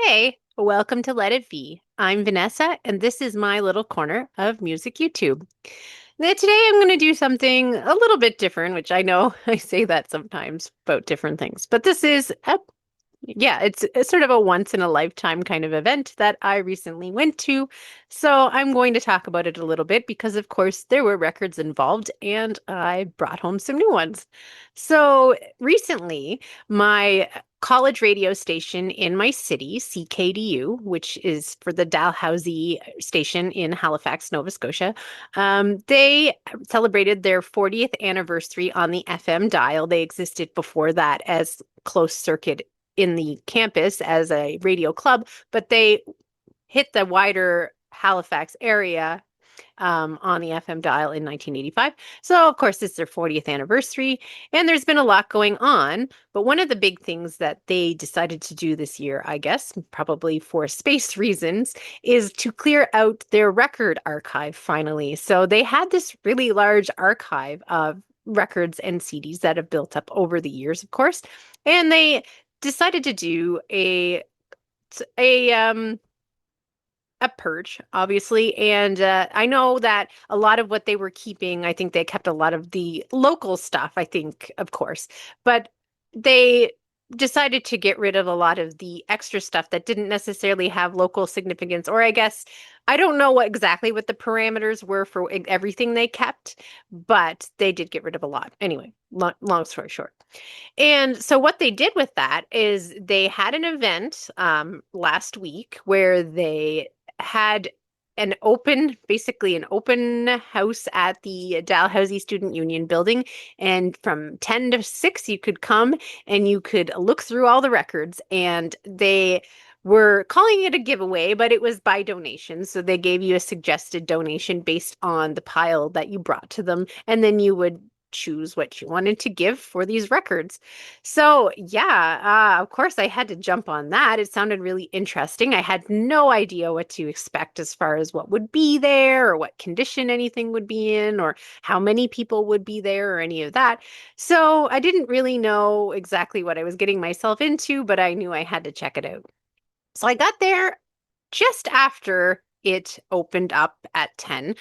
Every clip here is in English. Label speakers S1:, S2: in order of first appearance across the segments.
S1: Hey, welcome to Let It Be. I'm Vanessa, and this is my little corner of music YouTube. Now, today I'm going to do something a little bit different, which I know I say that sometimes about different things, but this is it's sort of a once in a lifetime kind of event that I recently went to. So I'm going to talk about it a little bit because, of course, there were records involved and I brought home some new ones. So recently, my college radio station in my city, CKDU, which is for the Dalhousie station in Halifax, Nova Scotia, they celebrated their 40th anniversary on the FM dial. They existed before that as closed circuit in the campus as a radio club, but they hit the wider Halifax area on the FM dial in 1985. So, of course, it's their 40th anniversary, and there's been a lot going on. But one of the big things that they decided to do this year, I guess, probably for space reasons, is to clear out their record archive finally. So, they had this really large archive of records and CDs that have built up over the years, of course, and they decided to do a a purge, obviously. And I know that a lot of what they were keeping, I think they kept a lot of the local stuff, I think, of course, but they decided to get rid of a lot of the extra stuff that didn't necessarily have local significance, or I guess I don't know what the parameters were for everything they kept, but they did get rid of a lot. Anyway, long story short. And so what they did with that is they had an event last week where they had basically an open house at the Dalhousie Student Union building. And from 10 to 6, you could come and you could look through all the records. And they were calling it a giveaway, but it was by donation. So they gave you a suggested donation based on the pile that you brought to them. And then you would choose what you wanted to give for these records. So, yeah, of course, I had to jump on that. It sounded really interesting. I had no idea what to expect as far as what would be there or what condition anything would be in or how many people would be there or any of that. So, I didn't really know exactly what I was getting myself into, but I knew I had to check it out. So, I got there just after it opened up at 10.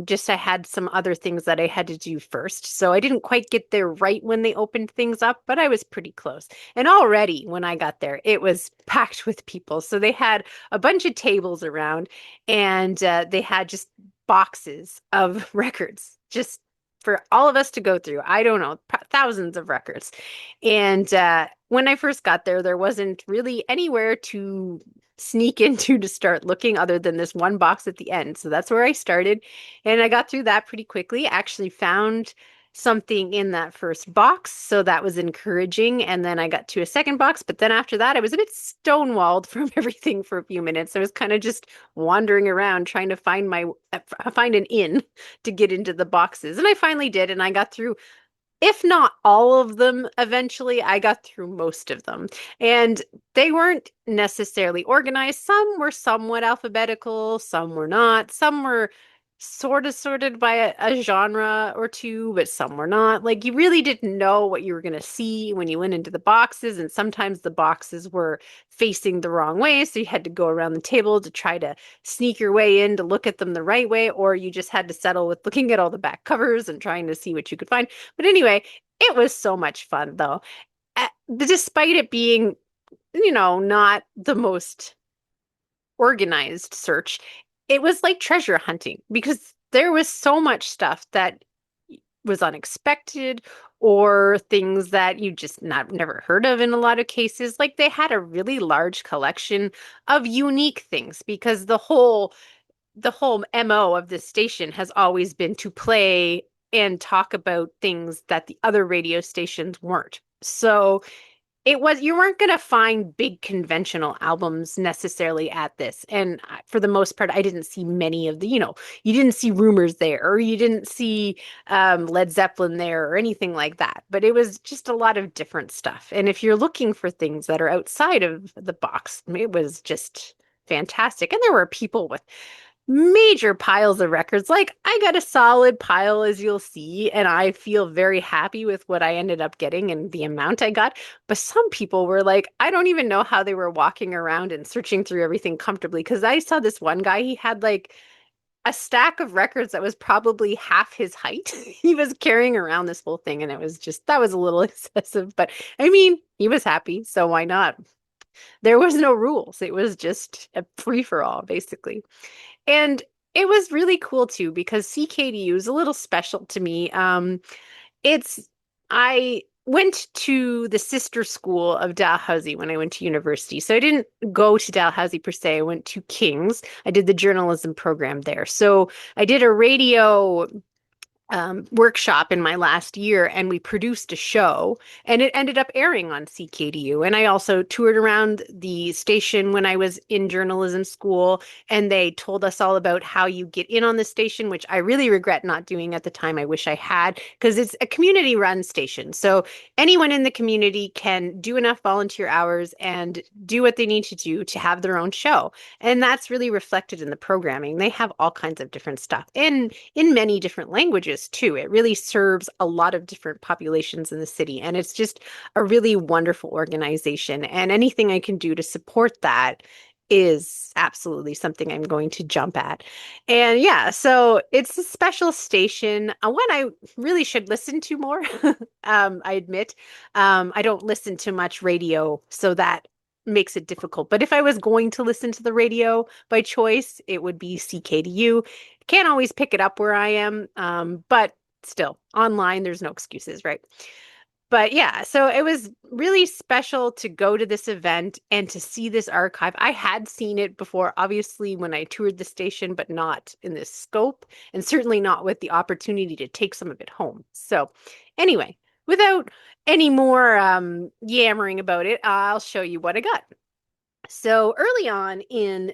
S1: Just I had some other things that I had to do first. So I didn't quite get there right when they opened things up, but I was pretty close. And already when I got there, it was packed with people. So they had a bunch of tables around and they had just boxes of records, just for all of us to go through. I don't know, thousands of records. And when I first got there, there wasn't really anywhere to sneak into to start looking other than this one box at the end. So that's where I started. And I got through that pretty quickly. Actually found something in that first box. So that was encouraging. And then I got to a second box. But then after that, I was a bit stonewalled from everything for a few minutes. I was kind of just wandering around trying to find an in to get into the boxes. And I finally did. And I got through if not all of them, eventually I got through most of them. And they weren't necessarily organized. Some were somewhat alphabetical, some were not. Some were sort of sorted by a genre or two, but some were not. Like you really didn't know what you were going to see when you went into the boxes. And sometimes the boxes were facing the wrong way. So you had to go around the table to try to sneak your way in to look at them the right way, or you just had to settle with looking at all the back covers and trying to see what you could find. But anyway, it was so much fun though. Despite it being, not the most organized search, it was like treasure hunting because there was so much stuff that was unexpected or things that you just never heard of in a lot of cases. Like they had a really large collection of unique things because the whole MO of this station has always been to play and talk about things that the other radio stations weren't. So you weren't going to find big conventional albums necessarily at this. And for the most part, I didn't see many of you didn't see Rumors there, or you didn't see Led Zeppelin there, or anything like that. But it was just a lot of different stuff. And if you're looking for things that are outside of the box, it was just fantastic. And there were people with major piles of records. Like I got a solid pile, as you'll see, and I feel very happy with what I ended up getting and the amount I got. But some people were like, I don't even know how they were walking around and searching through everything comfortably. Because I saw this one guy, he had like a stack of records that was probably half his height. He was carrying around this whole thing, and it was just, that was a little excessive. But I mean, he was happy, so why not? There was no rules. It was just a free for all, basically. And it was really cool too because CKDU is a little special to me. It's I went to the sister school of Dalhousie when I went to university. So I didn't go to Dalhousie per se. I went to King's. I did the journalism program there. So I did a radio workshop in my last year, and we produced a show, and it ended up airing on CKDU. And I also toured around the station when I was in journalism school, and they told us all about how you get in on the station, which I really regret not doing at the time. I wish I had, because it's a community run station. So anyone in the community can do enough volunteer hours and do what they need to do to have their own show. And that's really reflected in the programming. They have all kinds of different stuff and in many different languages too. It really serves a lot of different populations in the city. And it's just a really wonderful organization. And anything I can do to support that is absolutely something I'm going to jump at. And yeah, so it's a special station, one I really should listen to more. I admit, I don't listen to much radio, so that makes it difficult. But if I was going to listen to the radio by choice, it would be CKDU. Can't always pick it up where I am, but still, online, there's no excuses, right? But yeah, so it was really special to go to this event and to see this archive. I had seen it before, obviously, when I toured the station, but not in this scope, and certainly not with the opportunity to take some of it home. So, anyway, without any more yammering about it, I'll show you what I got. So early on in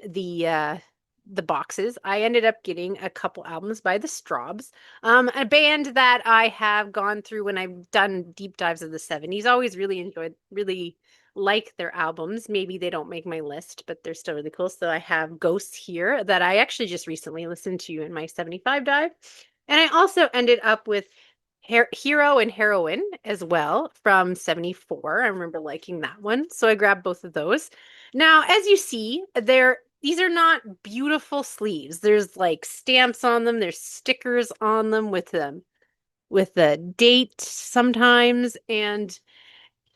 S1: the boxes, I ended up getting a couple albums by the Strawbs, a band that I have gone through when I've done deep dives of the 70s. Always really enjoyed, really like their albums. Maybe they don't make my list, but they're still really cool. So I have Ghosts here that I actually just recently listened to in my 75 dive. And I also ended up with Hero and Heroine as well from 74. I remember liking that one. So I grabbed both of those. Now, as you see, these are not beautiful sleeves. There's like stamps on them, there's stickers on them with the date sometimes, and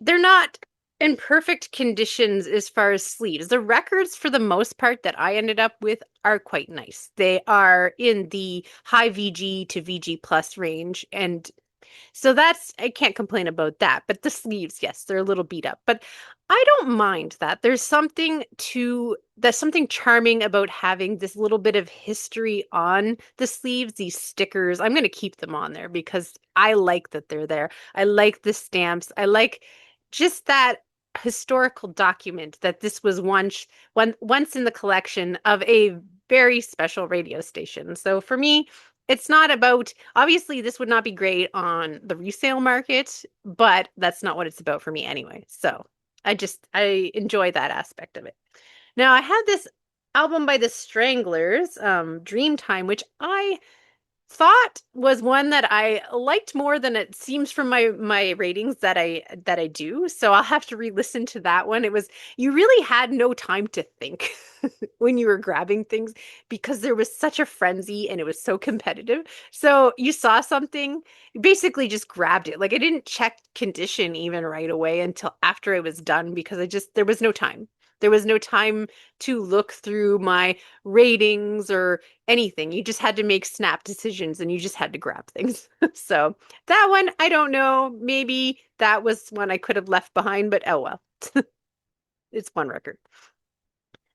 S1: they're not in perfect conditions as far as sleeves. The records, for the most part, that I ended up with are quite nice. They are in the high VG to VG plus range, and so I can't complain about that. But the sleeves, yes, they're a little beat up. But I don't mind that. There's something charming about having this little bit of history on the sleeves, these stickers. I'm going to keep them on there because I like that they're there. I like the stamps. I like just that historical document that this was once in the collection of a very special radio station. So for me, it's not about, obviously, this would not be great on the resale market, but that's not what it's about for me anyway. So I enjoy that aspect of it. Now, I had this album by the Stranglers, Dreamtime, which I thought was one that I liked more than it seems from my ratings that I do. So I'll have to re-listen to that one. It was, you really had no time to think when you were grabbing things because there was such a frenzy and it was so competitive. So you saw something, you basically just grabbed it. Like I didn't check condition even right away until after I was done because there was no time. There was no time to look through my ratings or anything. You just had to make snap decisions and you just had to grab things. So that one, I don't know. Maybe that was one I could have left behind, but oh well. It's one record.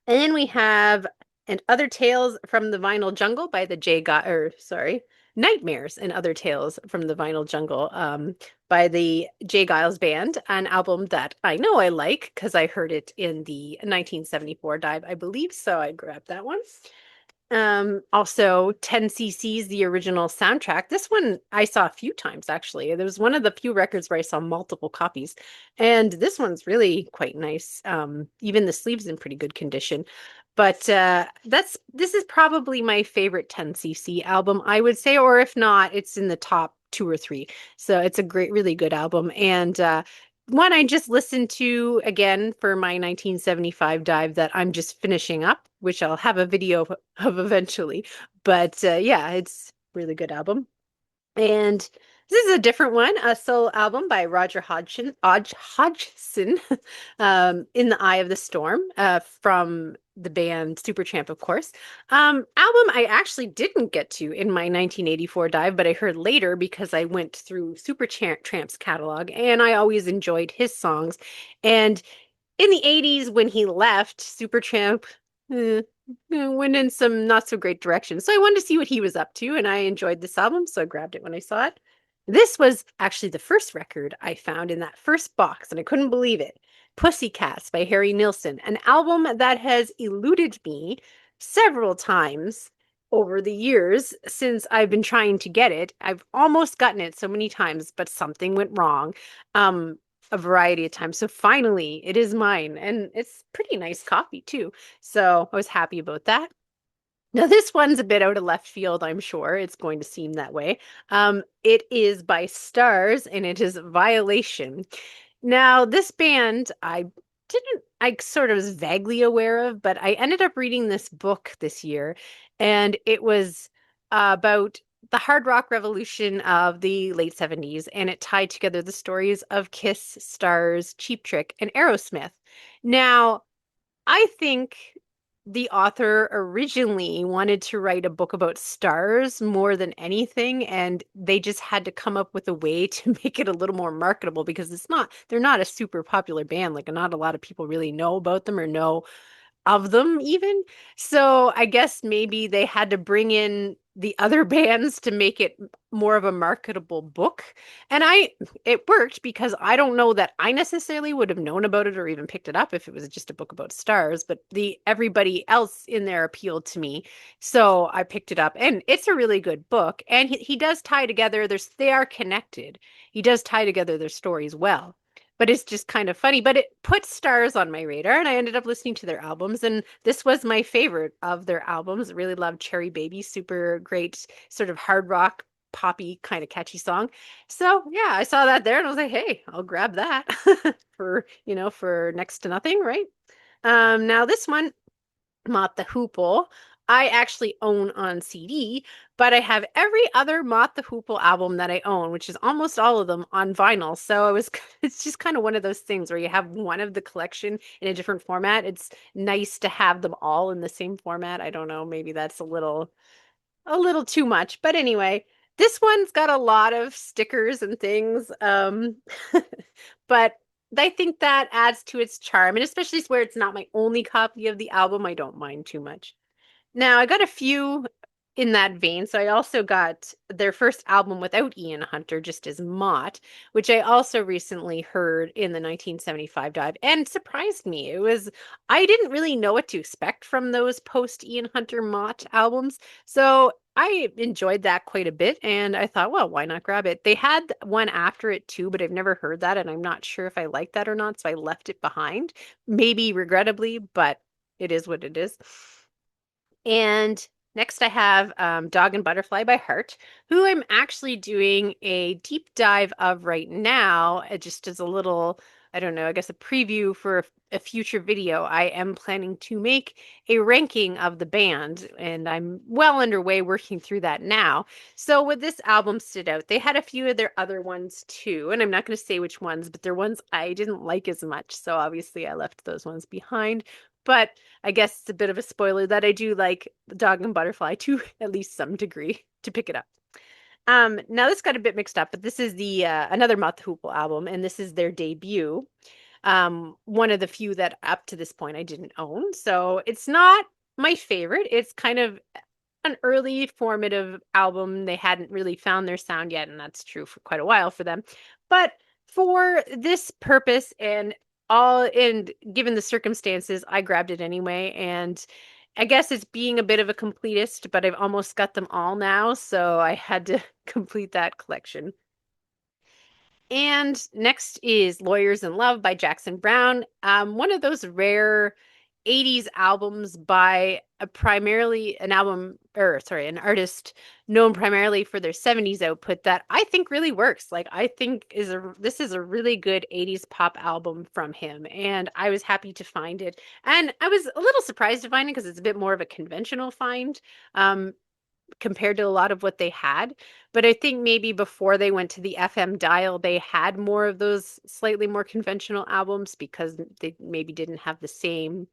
S1: And then we have And Other Tales from the Vinyl Jungle by the Nightmares and Other Tales from the Vinyl Jungle by the J. Giles Band, an album that I know I like because I heard it in the 1974 dive, I believe. So I grabbed that one. Also 10cc's the original soundtrack. This one I saw a few times actually. There was one of the few records where I saw multiple copies. And this one's really quite nice. Even the sleeve's in pretty good condition. But this is probably my favorite 10cc album, I would say, or if not, it's in the top two or three. So it's a great, really good album. And one I just listened to again for my 1975 dive that I'm just finishing up, which I'll have a video of eventually. But yeah, it's a really good album. And this is a different one, a solo album by Roger Hodgson, In the Eye of the Storm, from the band Supertramp, of course. Album I actually didn't get to in my 1984 dive, but I heard later because I went through Supertramp's catalog and I always enjoyed his songs. And in the 80s when he left, Supertramp eh, went in some not so great directions. So I wanted to see what he was up to, and I enjoyed this album, so I grabbed it when I saw it. This was actually the first record I found in that first box, and I couldn't believe it. Pussycats by Harry Nilsson, an album that has eluded me several times over the years since I've been trying to get it. I've almost gotten it so many times, but something went wrong. A variety of times. So finally, it is mine, and it's pretty nice copy too. So I was happy about that. Now, this one's a bit out of left field, I'm sure. It's going to seem that way. It is by Stars, and it is Violation. Now, this band I sort of was vaguely aware of, but I ended up reading this book this year, and it was about the hard rock revolution of the late 70s, and it tied together the stories of Kiss, Stars, Cheap Trick, and Aerosmith. Now, I think the author originally wanted to write a book about stars more than anything, and they just had to come up with a way to make it a little more marketable because they're not a super popular band. Like, not a lot of people really know about them or know of them even. So I guess maybe they had to bring in the other bands to make it more of a marketable book. And it worked because I don't know that I necessarily would have known about it or even picked it up if it was just a book about stars, but the everybody else in there appealed to me. So I picked it up and it's a really good book. And he does tie together, they are connected. He does tie together their stories well, but it's just kind of funny. But it put Stars on my radar, and I ended up listening to their albums. And this was my favorite of their albums. I really loved Cherry Baby, super great, sort of hard rock, poppy, kind of catchy song. So yeah, I saw that there, and I was like, hey, I'll grab that for next to nothing, right? Now this one, Mott the Hoople, I actually own on CD, but I have every other Mott the Hoople album that I own, which is almost all of them on vinyl. So it's just kind of one of those things where you have one of the collection in a different format. It's nice to have them all in the same format. I don't know, maybe that's a little too much, but anyway, this one's got a lot of stickers and things. But I think that adds to its charm, and especially where it's not my only copy of the album, I don't mind too much. Now, I got a few in that vein. So I also got their first album without Ian Hunter, just as Mott, which I also recently heard in the 1975 dive and surprised me. I didn't really know what to expect from those post Ian Hunter Mott albums. So I enjoyed that quite a bit and I thought, well, why not grab it? They had one after it too, but I've never heard that and I'm not sure if I like that or not. So I left it behind, maybe regrettably, but it is what it is. And next I have Dog and Butterfly by Heart, who I'm actually doing a deep dive of right now, just as a little, I don't know, I guess a preview for a future video. I am planning to make a ranking of the band, and I'm well underway working through that now. So with this album stood out. They had a few of their other ones too, and I'm not going to say which ones, but they're ones I didn't like as much. So obviously I left those ones behind. But I guess it's a bit of a spoiler that I do like Dog and Butterfly to at least some degree to pick it up. Now this got a bit mixed up, but this is the another Mott the Hoople album, and this is their debut. One of the few that up to this point I didn't own, so it's not my favorite. It's kind of an early formative album. They hadn't really found their sound yet, and that's true for quite a while for them. But for this purpose and given the circumstances, I grabbed it anyway, and I guess it's being a bit of a completist, but I've almost got them all now, so I had to complete that collection. And next is Lawyers in Love by Jackson Browne. One of those rare 80s albums by a primarily an album, or sorry, an artist known primarily for their 70s output that I think really works. Like I think this is a really good 80s pop album from him, and I was happy to find it. And I was a little surprised to find it because it's a bit more of a conventional find. Um, compared to a lot of what they had. But I think maybe before they went to the FM dial, they had more of those slightly more conventional albums because they maybe didn't have the same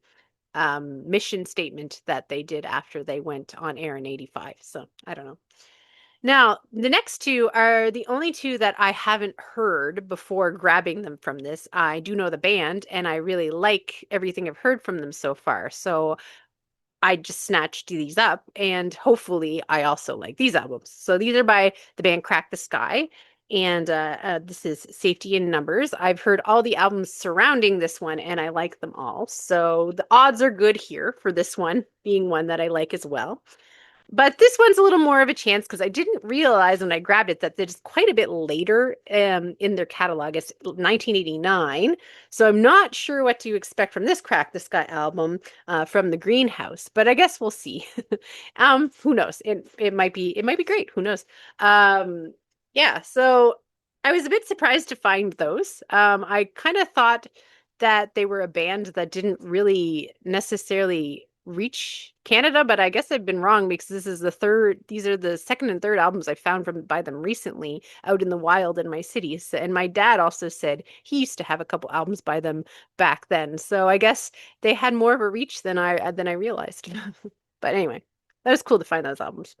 S1: mission statement that they did after they went on air in 85. So I don't know. Now, the next two are the only two that I haven't heard before grabbing them from this. I do know the band and I really like everything I've heard from them so far. So I just snatched these up, and hopefully I also like these albums. So these are by the band Crack the Sky, and this is Safety in Numbers. I've heard all the albums surrounding this one, and I like them all. So the odds are good here for this one being one that I like as well. But this one's a little more of a chance because I didn't realize when I grabbed it that it's quite a bit later in their catalog. It's 1989. So I'm not sure what to expect from this Crack the Sky album from the Greenhouse, but I guess we'll see. Who knows? It might be great. Who knows? Yeah, so I was a bit surprised to find those. I kind of thought that they were a band that didn't really necessarily reach Canada, but I guess I've been wrong because these are the second and third albums I found from by them recently out in the wild in my city. So, and my dad also said he used to have a couple albums by them back then. So I guess they had more of a reach than I realized. But anyway, that was cool to find those albums.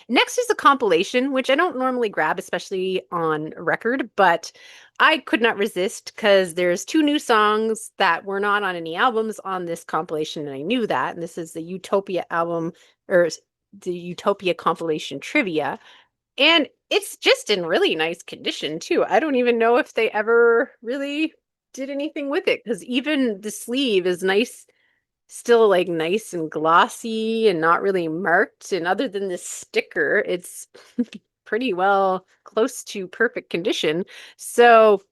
S1: Next is a compilation, which I don't normally grab, especially on record, but I could not resist because there's two new songs that were not on any albums on this compilation, and I knew that. And this is the Utopia album or the Utopia compilation trivia. And it's just in really nice condition too. I don't even know if they ever really did anything with it because even the sleeve is nice, still like nice and glossy and not really marked. And other than this sticker, it's pretty well close to perfect condition. So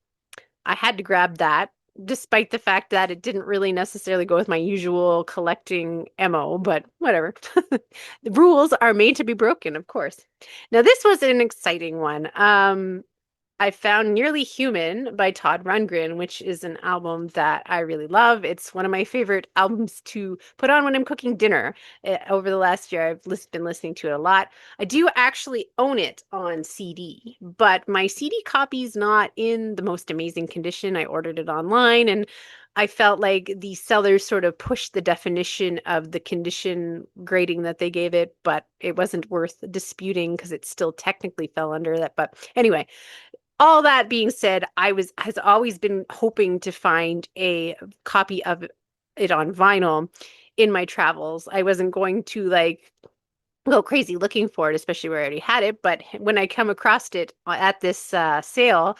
S1: I had to grab that, despite the fact that it didn't really necessarily go with my usual collecting MO, but whatever. The rules are made to be broken, of course. Now, this was an exciting one. I found Nearly Human by Todd Rundgren, which is an album that I really love. It's one of my favorite albums to put on when I'm cooking dinner. Over the last year, been listening to it a lot. I do actually own it on CD, but my CD copy is not in the most amazing condition. I ordered it online and I felt like the sellers sort of pushed the definition of the condition grading that they gave it, but it wasn't worth disputing because it still technically fell under that. But anyway, all that being said, has always been hoping to find a copy of it on vinyl in my travels. I wasn't going to like go crazy looking for it, especially where I already had it. But when I come across it at this sale,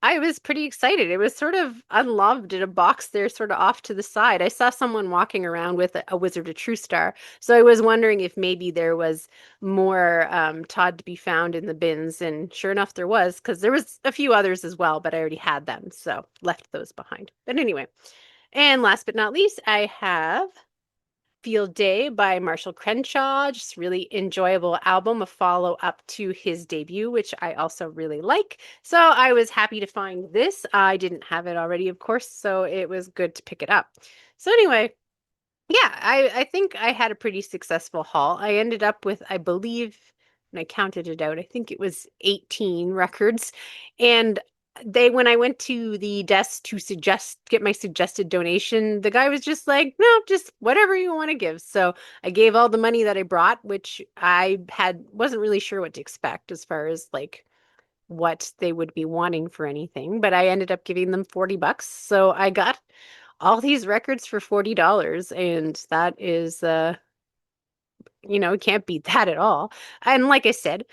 S1: I was pretty excited. It was sort of unloved in a box there, sort of off to the side. I saw someone walking around with a Wizard of True Star. So I was wondering if maybe there was more Todd to be found in the bins. And sure enough, there was, because there was a few others as well, but I already had them. So left those behind. But anyway, and last but not least, I have Field Day by Marshall Crenshaw, just really enjoyable album, a follow up to his debut, which I also really like. So I was happy to find this. I didn't have it already, of course, so it was good to pick it up. So anyway, yeah, I think I had a pretty successful haul. I ended up with, I believe, when I counted it out, I think it was 18 records. And when I went to the desk to get my suggested donation, the guy was just like, no, just whatever you want to give. So I gave all the money that I brought, which wasn't really sure what to expect as far as like what they would be wanting for anything, but I ended up giving them $40. So I got all these records for $40, and that is can't beat that at all. And like I said,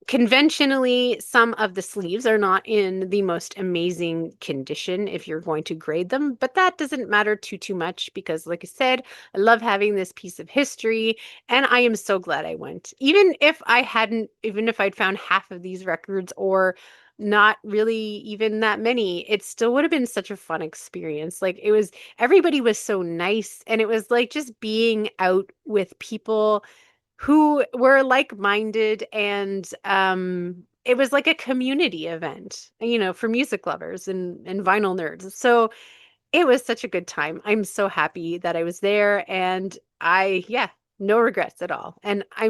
S1: Conventionally, some of the sleeves are not in the most amazing condition if you're going to grade them, but that doesn't matter too much because, like I said, I love having this piece of history, and I am so glad I went. Even if I'd found half of these records or not really even that many, it still would have been such a fun experience. Everybody was so nice, and it was like just being out with people who were like-minded, and it was like a community event, for music lovers and vinyl nerds. So it was such a good time. I'm so happy that I was there, and yeah, no regrets at all. And I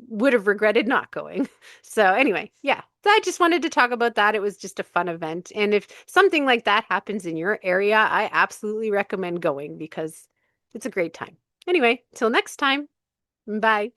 S1: would have regretted not going. So anyway, yeah, I just wanted to talk about that. It was just a fun event. And if something like that happens in your area, I absolutely recommend going because it's a great time. Anyway, till next time, bye.